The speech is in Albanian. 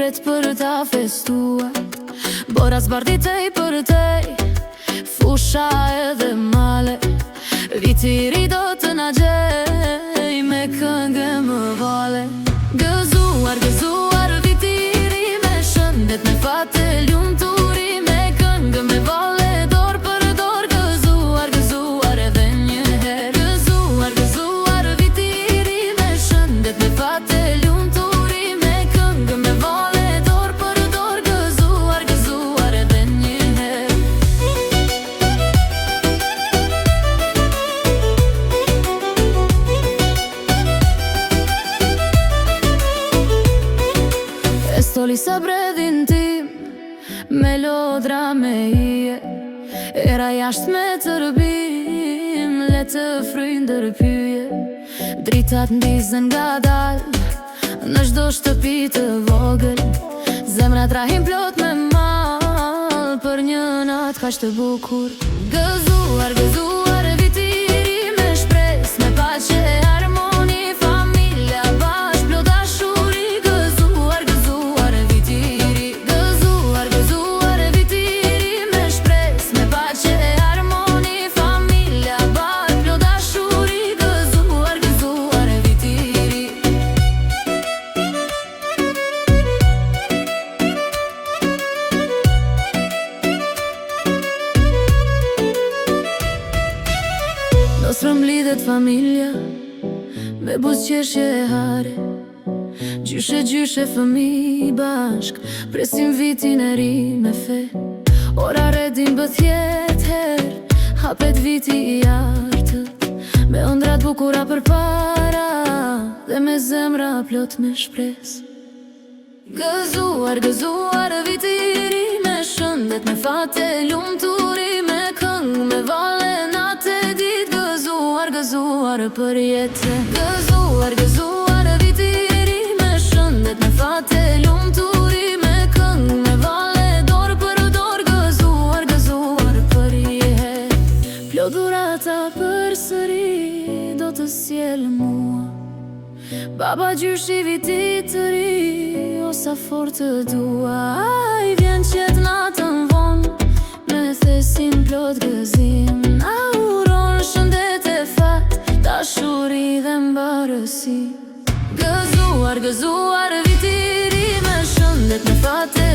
vet për ta festuar. Bora zbarditej për tej, fusha edhe male. Viti I ri do të na gjej, me këngë më vale. Gëzuar, gëzuar, viti I ri me shëndet, me fate, lumturi, me këngë, me vale, dor për dor. Gëzuar, gëzuar edhe një herë. Gëzuar, gëzuar, viti I ri me shëndet, me fate, lumturi, me këngë, me vale, dor për dor. Gëzuar, gëzuar edhe një herë. Stoli sa bredhin tim, me lodra me hije. Era jashtë me tërbim, le të fryjnë ndërpyje. Dritat ndizën nga dal, në çdo shtëpi të vogël. Zemrat rahin plot me mal, për një natë kaq të bukur. Gëzuar, gëzuar, viti I ri me shpresë, me paqe, harmoni, familja bashkë, plot dashuri. Gëzuar, gëzuar, viti I ri. Gëzuar, gëzuar, viti I ri me shpresë, me paqe, harmoni, familja bashkë, plot dashuri. Gëzuar, gëzuar, viti I ri. Nostrëm lidhet familja, me buzëqeshje e hare. Gjyshe, gjyshe fëmijë bashk, presim vitin e ri me fe. Ora redin bët her, hapet viti I artët, me ëndrat bukura për para, dhe me zemra plot me shpresë. Gëzuar, gëzuar, viti I ri me shëndet, me fate, lumturi, me këngë, me vale, natë e ditë. Gëzuar, gëzuar për jetë. Gëzuar, gëzuar, viti I ri me shëndet, me fate, lumturi, me këngë, me vale, dor për dor. Gëzuar, gëzuar për jetë. Plot dhurata përsëri do të sjell mua. Baba gjyshi viti të ri, o sa fort të dua. Ai vjen qet natën vonë, me thesin plot gëzim. Na uron shëndet e fat, dashuri dhe mbarësi. Gëzuar, gëzuar, viti I ri me shëndet, me fate,